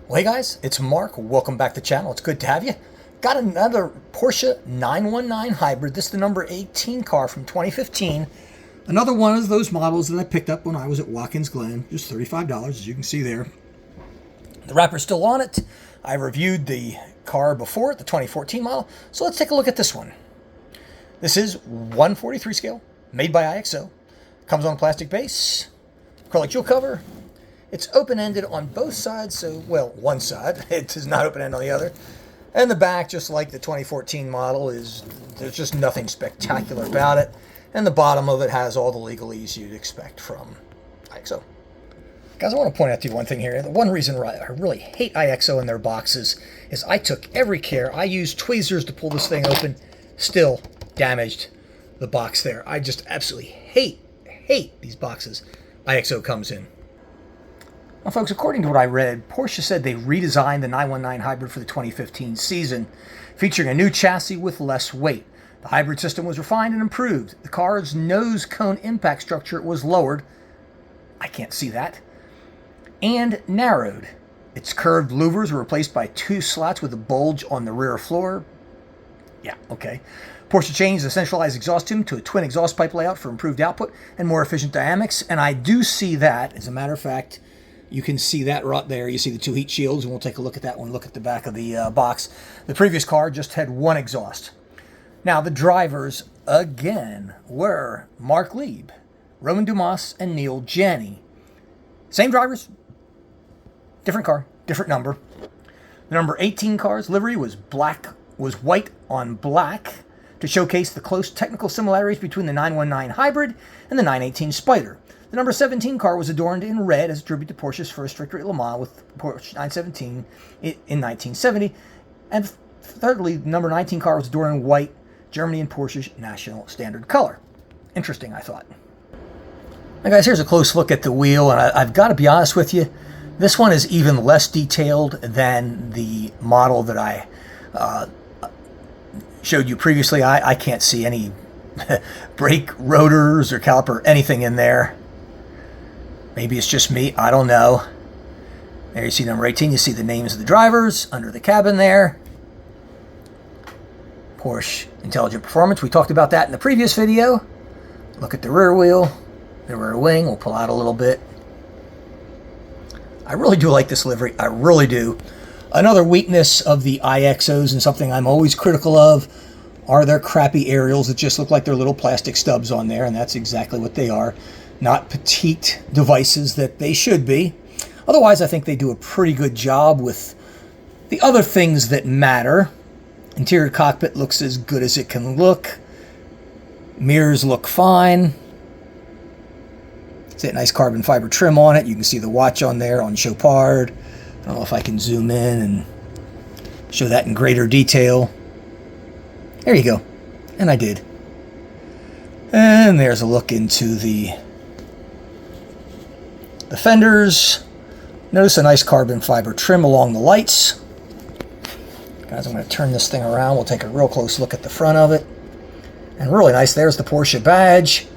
Well, hey guys, it's Mark. Welcome back to the channel. It's good to have you. Got another Porsche 919 hybrid. This is the number 18 car from 2015. Another one of those models that I picked up when I was at Watkins Glen. Just $35, as you can see there. The wrapper's still on it. I reviewed the car before, the 2014 model. So let's take a look at this one. This is 143 scale, made by IXO. Comes on a plastic base, acrylic jewel cover. It's open-ended on both sides, so, well, one side. It is not open-ended on the other. And the back, just like the 2014 model, there's just nothing spectacular about it. And the bottom of it has all the legalese you'd expect from IXO. Guys, I want to point out to you one thing here. The one reason I really hate IXO and their boxes is I took every care. I used tweezers to pull this thing open, still damaged the box there. I just absolutely hate these boxes IXO comes in. Now, folks, according to what I read, Porsche said they redesigned the 919 hybrid for the 2015 season, featuring a new chassis with less weight. The hybrid system was refined and improved. The car's nose cone impact structure was lowered. I can't see that. And narrowed. Its curved louvers were replaced by two slots with a bulge on the rear floor. Yeah, okay. Porsche changed the centralized exhaust tube to a twin exhaust pipe layout for improved output and more efficient dynamics, and I do see that. As a matter of fact, you can see that right there. You see the two heat shields, and we'll take a look at that one. Look at the back of the box. The previous car just had one exhaust. Now, the drivers, again, were Mark Lieb, Roman Dumas, and Neil Janney. Same drivers, different car, different number. The number 18 car's livery was white on black to showcase the close technical similarities between the 919 hybrid and the 918 Spyder. The number 17 car was adorned in red as a tribute to Porsche's first victory at Le Mans with Porsche 917 in 1970. And thirdly, the number 19 car was adorned in white, Germany and Porsche's national standard color. Interesting, I thought. Now guys, here's a close look at the wheel, and I've got to be honest with you, this one is even less detailed than the model that I showed you previously. I can't see any brake rotors or caliper, anything in there. Maybe it's just me. I don't know. There you see number 18. You see the names of the drivers under the cabin there. Porsche Intelligent Performance. We talked about that in the previous video. Look at the rear wheel, the rear wing. We'll pull out a little bit. I really do like this livery. I really do. Another weakness of the IXOs, and something I'm always critical of, are their crappy aerials that just look like they're little plastic stubs on there, and that's exactly what they are. Not petite devices that they should be. Otherwise, I think they do a pretty good job with the other things that matter. Interior cockpit looks as good as it can look. Mirrors look fine. It's that nice carbon fiber trim on it. You can see the watch on there on Chopard. I don't know if I can zoom in and show that in greater detail. There you go. And I did. And there's a look into the fenders. Notice a nice carbon fiber trim along the lights. Guys, I'm going to turn this thing around. We'll take a real close look at the front of it. And really nice. There's the Porsche badge.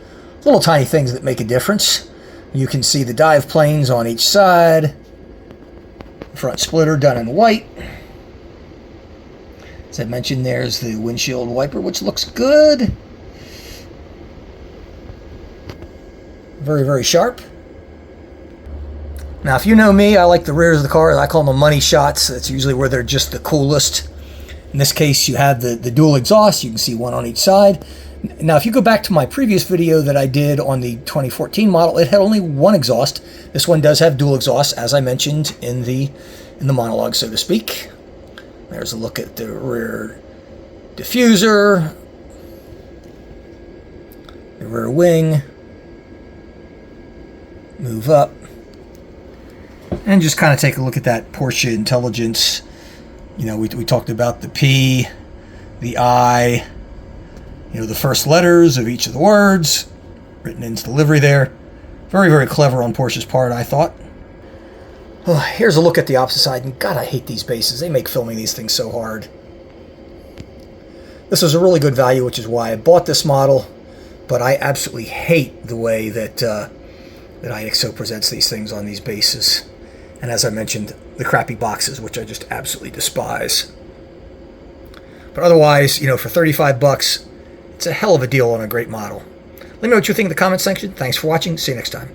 Little tiny things that make a difference. You can see the dive planes on each side. Front splitter done in white. As I mentioned, there's the windshield wiper, which looks good. Very, very sharp. Now, if you know me, I like the rears of the car. I call them the money shots. That's usually where they're just the coolest. In this case, you have the dual exhaust. You can see one on each side. Now, if you go back to my previous video that I did on the 2014 model, it had only one exhaust. This one does have dual exhaust, as I mentioned in the monologue, so to speak. There's a look at the rear diffuser, the rear wing. Move up. And just kind of take a look at that Porsche intelligence. You know, we talked about the P, the I, you know, the first letters of each of the words written into the livery there. Very, very clever on Porsche's part, I thought. Oh, here's a look at the opposite side, and God, I hate these bases. They make filming these things so hard. This was a really good value, which is why I bought this model, but I absolutely hate the way that IXO presents these things on these bases. And as I mentioned, the crappy boxes, which I just absolutely despise. But otherwise, for 35 bucks, it's a hell of a deal on a great model. Let me know what you think in the comment section. Thanks for watching. See you next time.